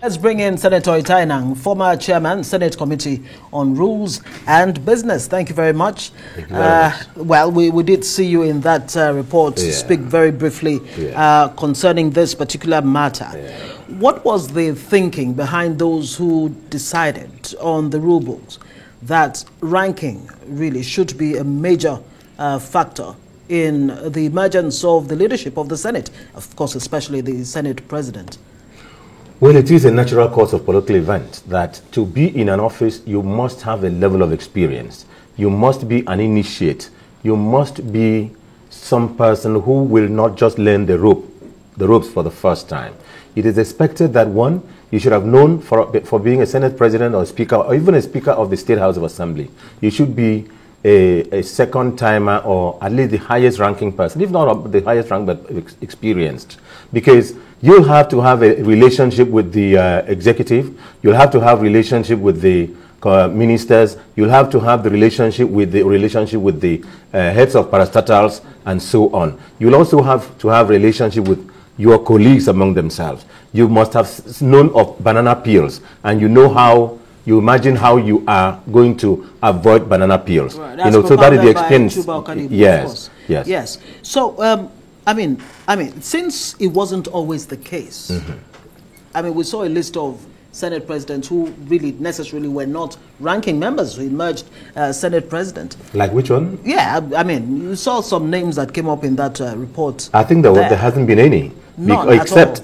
Let's bring in Senator Itai, former chairman, Senate Committee on Rules and Business. Thank you very much. Thank you very much. Well, we did see you in that report speak very briefly concerning this particular matter. What was the thinking behind those who decided on the rule books that ranking really should be a major factor in the emergence of the leadership of the Senate, of course, especially the Senate President? Well, it is a natural course of political event that to be in an office, you must have a level of experience. You must be an initiate. You must be some person who will not just learn the ropes for the first time. It is expected that one, you should have known for being a Senate President or Speaker or even a Speaker of the State House of Assembly. You should be a second timer or at least the highest ranking person, if not the highest rank, but experienced. Because you'll have to have a relationship with the executive, you'll have to have relationship with the ministers, you'll have to have the relationship with the heads of parastatals and so on. You'll also have to have relationship with your colleagues among themselves. You must have known of banana peels, and you know how. You imagine how you are going to avoid banana peels. Right. You know, so that is the experience. Yes. So, I mean, since it wasn't always the case, I mean, we saw a list of Senate presidents who really necessarily were not ranking members who emerged Senate president. Like which one? Yeah, I mean, you saw some names that came up in that report. I think there hasn't been any. Except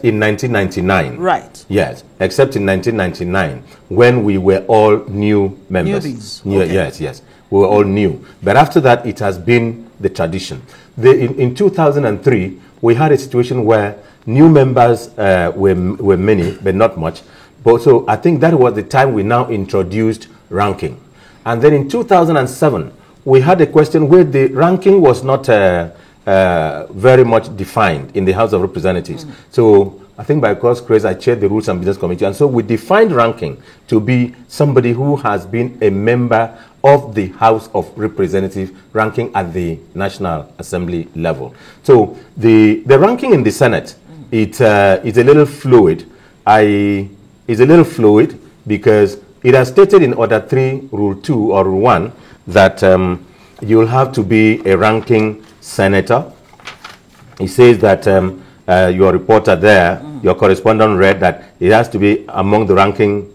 in 1999. Right. Yes, except in 1999 when we were all new members. Newbies. Yes. We were all new. But after that, it has been the tradition. In 2003, we had a situation where new members were many, but not much. But so I think that was the time we now introduced ranking. And then in 2007, we had a question where the ranking was not very much defined in the House of Representatives. So I think by God's grace, I chaired the Rules and Business Committee. And so we defined ranking to be somebody who has been a member of the House of Representatives, ranking at the National Assembly level. So the ranking in the Senate, it's a little fluid. It's a little fluid because it has stated in Order 3, Rule 2 or Rule 1 that you'll have to be a ranking senator. It says that your reporter there, your correspondent read that it has to be among the ranking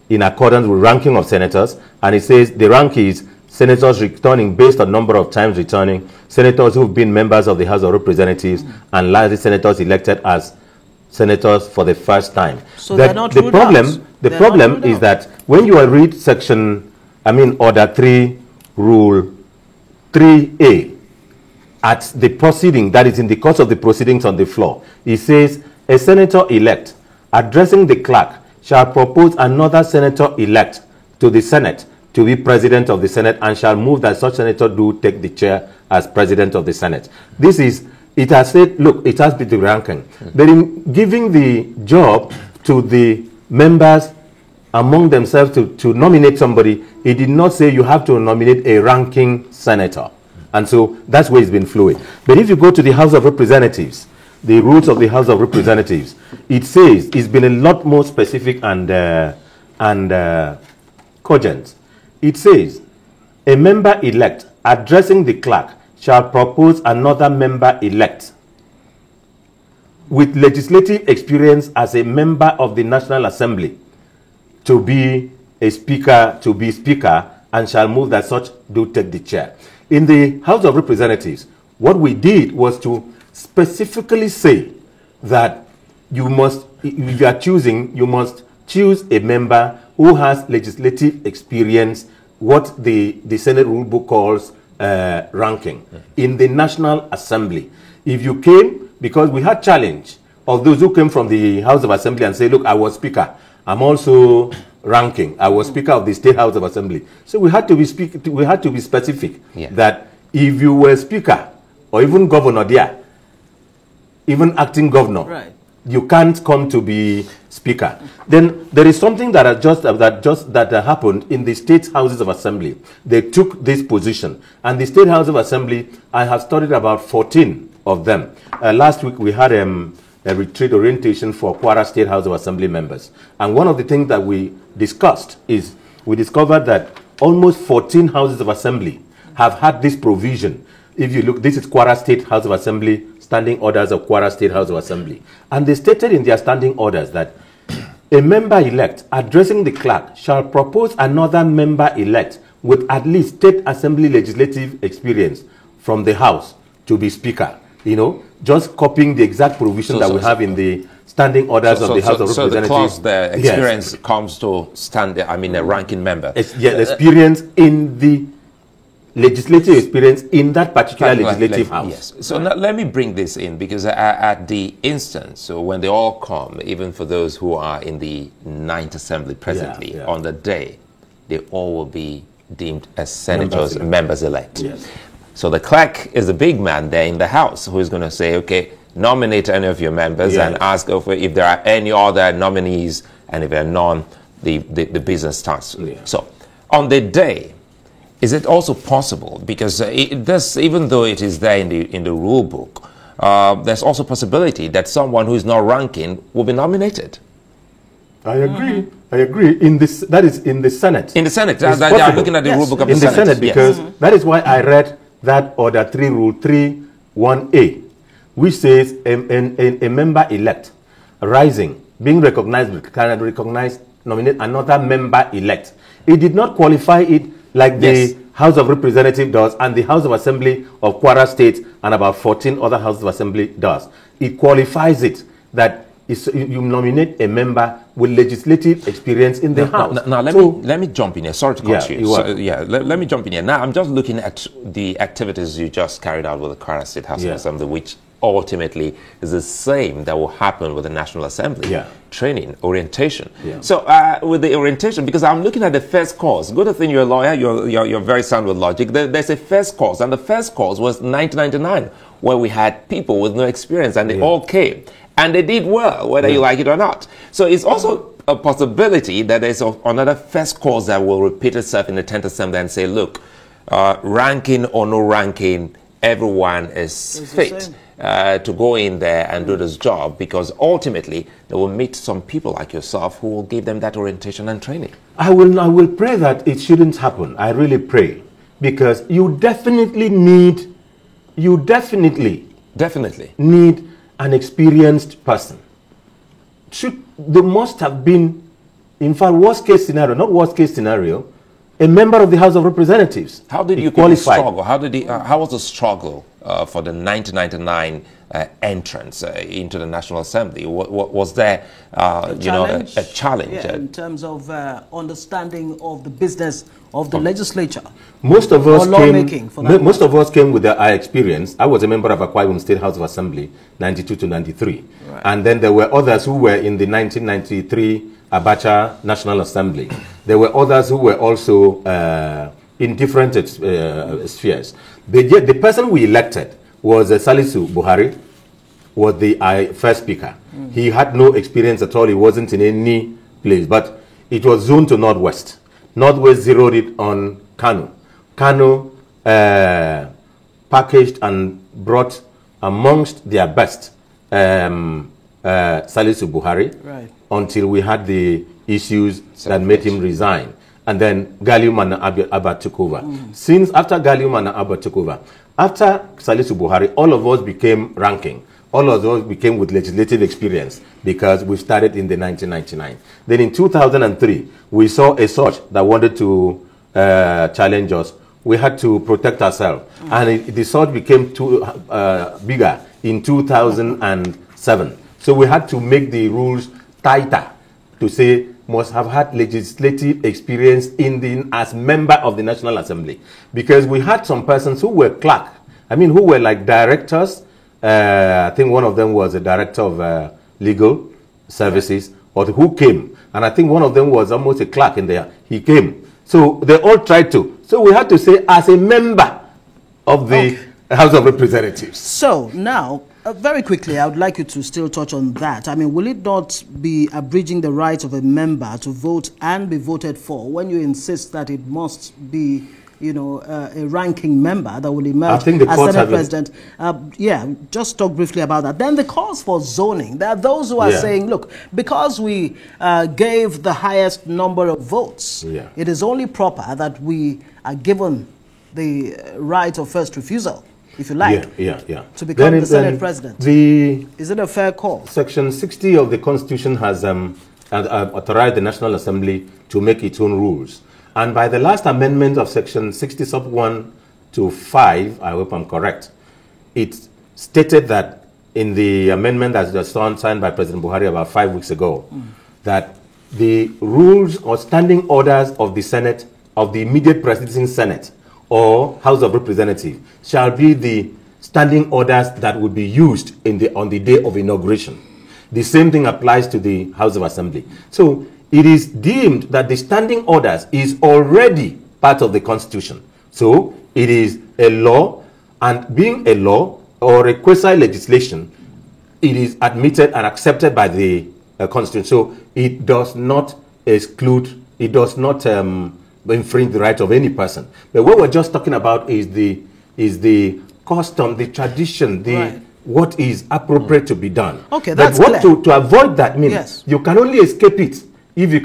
in accordance with ranking of senators, and it says the rank is senators returning based on number of times returning, senators who've been members of the House of Representatives, and lastly senators elected as senators for the first time. So the problem is that when you read Order 3, Rule 3A, at the proceeding, that is in the course of the proceedings on the floor, it says, a senator-elect addressing the clerk shall propose another senator-elect to the Senate to be president of the Senate and shall move that such senator do take the chair as president of the Senate. It has said, look, it has been the ranking. But in giving the job to the members among themselves to nominate somebody, it did not say you have to nominate a ranking senator. And so that's where it's been fluid. But if you go to the House of Representatives, the rules of the House of Representatives, it says it's been a lot more specific and cogent. It says, a member-elect addressing the clerk shall propose another member-elect with legislative experience as a member of the National Assembly to be speaker, and shall move that such do take the chair. In the House of Representatives, what we did was to specifically say that if you are choosing, you must choose a member who has legislative experience, what the Senate rule book calls ranking, in the National Assembly. If you came, because we had challenge of those who came from the House of Assembly and say, look, I was speaker, I'm also ranking, I was speaker of the State House of Assembly. So we had to be specific that if you were speaker or even governor there, even acting governor, you can't come to be speaker. Then there is something that happened in the State Houses of Assembly. They took this position, and the State House of Assembly, I have studied about 14 of them. Last week we had a retreat orientation for Kwara State House of Assembly members. And one of the things that we discussed is we discovered that almost 14 houses of assembly have had this provision. If you look, this is Kwara State House of Assembly, standing orders of Kwara State House of Assembly. And they stated in their standing orders that a member-elect addressing the clerk shall propose another member-elect with at least state assembly legislative experience from the House to be speaker. You know, just copying the exact provision that we have in the standing orders of the House of Representatives. So the clause, the experience comes to a ranking member. The experience in the legislative experience in that particular legislative house. Yes. So now let me bring this in, because at the instance, so when they all come, even for those who are in the 9th Assembly presently, on the day, they all will be deemed as senators and members-elect. Yes. So the clerk is the big man there in the House who is going to say, okay, nominate any of your members and ask if there are any other nominees, and if there are none, the business starts. Yeah. So on the day, is it also possible, because even though it is there in the rule book, there's also possibility that someone who is not ranking will be nominated? I agree. I agree. That is in the Senate. In the Senate. I'm looking at the rule book of the Senate. In the Senate, because that is why I read that Order 3, Rule 3(1)(a), which says a member-elect rising, being recognized, can recognize, nominate another member-elect. It did not qualify it like the House of Representatives does, and the House of Assembly of Kwara State and about 14 other Houses of Assembly does. It qualifies it that you nominate a member with legislative experience in the House. Now let me jump in here. Sorry to cut you. Let me jump in here. Now I'm just looking at the activities you just carried out with the Kwara State House of Assembly, which ultimately is the same that will happen with the National Assembly. Training, orientation. So with the orientation, because I'm looking at the first cause. Good thing you're a lawyer, you're very sound with logic. There's a first cause, and the first cause was 1999, where we had people with no experience, and they all came. And they did well, whether you like it or not. So it's also a possibility that there's another first cause that will repeat itself in the 10th Assembly and say, look, ranking or no ranking, everyone is fit to go in there and do this job, because ultimately they will meet some people like yourself who will give them that orientation and training. I will pray that it shouldn't happen. I really pray, because you definitely need an experienced person. There must have been, in fact, worst case scenario, not worst case scenario, a member of the House of Representatives. How did you struggle? How was the struggle for the 1999 entrance into the National Assembly? Was there, a challenge? Yeah, in terms of understanding of the business of the legislature. Most of us came with our experience. I was a member of Akwa Ibom State House of Assembly, 92 to 93. Right. And then there were others who were in the 1993 Abacha National Assembly. There were others who were also in different spheres. The person we elected was Salisu Buhari, was the first speaker. He had no experience at all. He wasn't in any place, but it was zoned to Northwest. Northwest zeroed it on Kano. Kano packaged and brought amongst their best Salisu Buhari, until we had the issues that made him resign. And then Galium and Abba took over. Since after Galium and Abba took over, after Salisu Buhari, all of us became ranking. All of us became with legislative experience, because we started in the 1999. Then in 2003, we saw a surge that wanted to challenge us. We had to protect ourselves. And the surge became bigger in 2007. So we had to make the rules tighter to say must have had legislative experience as member of the National Assembly, because we had some persons who were clerk, who were like directors. I think one of them was a director of legal services, or who came, and I think one of them was almost a clerk in there. He came, so they all tried to. So we had to say as a member of the House of Representatives. So now, very quickly, I would like you to still touch on that. Will it not be abridging the rights of a member to vote and be voted for when you insist that it must be a ranking member that will emerge as Senate President. Just talk briefly about that. Then the calls for zoning. There are those who are saying, look, because we gave the highest number of votes, it is only proper that we are given the right of first refusal, if you like, to become the Senate President. Is it a fair call? Section 60 of the Constitution has authorized the National Assembly to make its own rules. And by the last amendment of Section 60 sub 1 to 5, I hope I'm correct, it stated that in the amendment that was signed by President Buhari about 5 weeks ago, that the rules or standing orders of the Senate, of the immediate preceding Senate or House of Representatives, shall be the standing orders that would be used on the day of inauguration. The same thing applies to the House of Assembly. So it is deemed that the standing orders is already part of the Constitution. So it is a law, and being a law or a quasi-legislation, it is admitted and accepted by the Constitution. So it does not exclude, it does not infringe the right of any person. But what we're just talking about is the custom, the tradition, what is appropriate to be done. Okay, that's clear. To avoid that, you can only escape it if you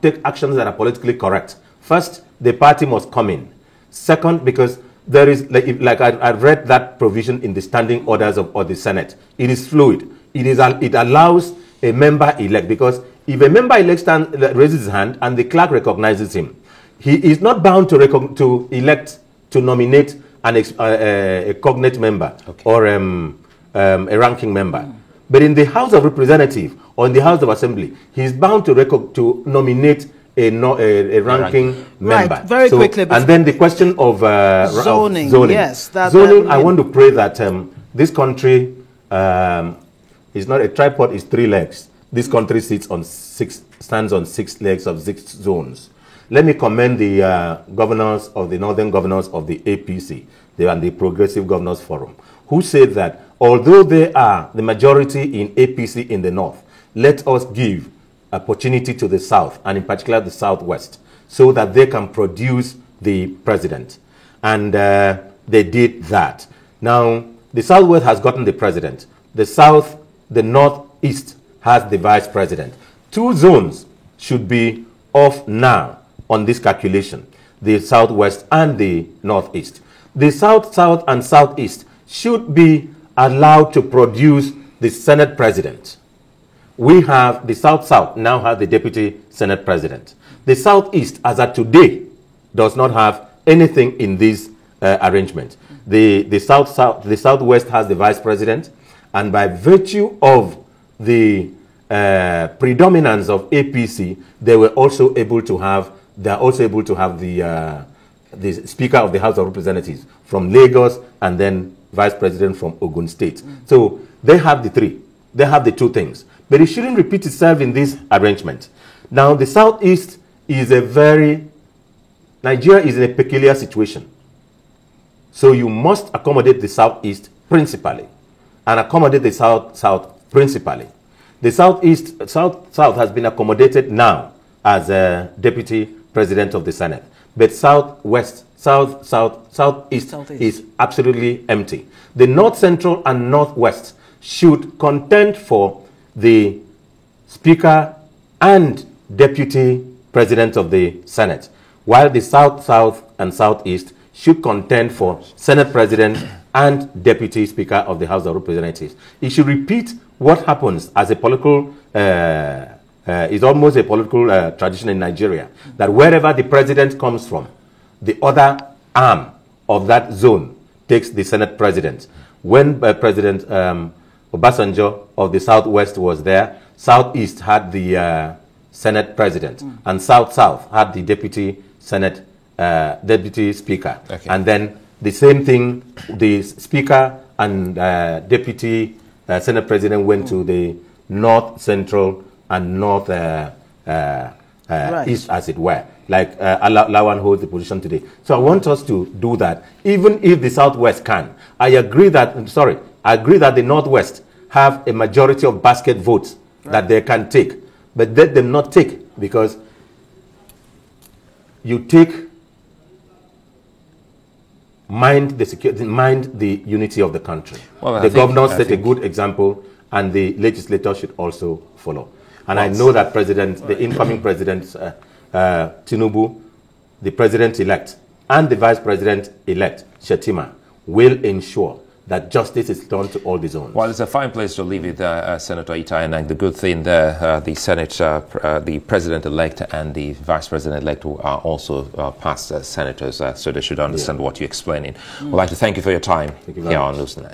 take actions that are politically correct. First, the party must come in. Second, because there is, I read that provision in the standing orders of the Senate. It is fluid. It allows a member elect, because if a member elect raises his hand and the clerk recognizes him, he is not bound to nominate a cognate member or a ranking member. But in the House of Representatives or in the House of Assembly, he is bound to nominate a ranking member. Right, very quickly. And then the question of zoning. Yes. Zoning, I want to pray that this country is not a tripod, it's 3 legs. This country stands on 6 legs of 6 zones. Let me commend the governors of the northern governors of the APC and the Progressive Governors Forum, who said that although they are the majority in APC in the north, let us give opportunity to the south, and in particular the southwest, so that they can produce the president. And they did that. Now, the southwest has gotten the president. The northeast has the vice president. 2 zones should be off now on this calculation, the southwest and the northeast. The south, and southeast should be allowed to produce the Senate president. We have the south now has the deputy Senate president. The southeast, as of today, does not have anything in this arrangement. The southwest has the vice president, and by virtue of the predominance of APC, they are also able to have the Speaker of the House of Representatives from Lagos, and then Vice President from Ogun State. So they have the 3. They have the 2 things. But it shouldn't repeat itself in this arrangement. Now, the Southeast is Nigeria is in a peculiar situation. So you must accommodate the Southeast principally, and accommodate the South principally. The South has been accommodated now as a deputy president of the Senate. But southeast is absolutely empty. The north central and northwest should contend for the speaker and deputy president of the Senate, while the south and southeast should contend for Senate president and deputy speaker of the House of Representatives. It should repeat what happens as a political is almost a political tradition in Nigeria, that wherever the president comes from, the other arm of that zone takes the Senate president. When President Obasanjo of the Southwest was there, Southeast had the Senate president, and South had the deputy speaker. Okay. And then the same thing, the speaker and deputy Senate president went to the North Central and North East, as it were, like Lawan holds the position today. So I want us to do that, even if the Southwest can. I agree that the Northwest have a majority of basket votes that they can take, but let them not take, because you take mind the security, mind the unity of the country. Well, the governor set a good example, and the legislature should also follow. And I know that the incoming president, Tinubu, the president-elect, and the vice president-elect, Shettima, will ensure that justice is done to all the zones. Well, it's a fine place to leave it, Senator Itai, and the good thing there, the Senate, the president-elect and the vice president-elect are also past senators, so they should understand what you're explaining. I'd like to thank you for your time here on Newsnight.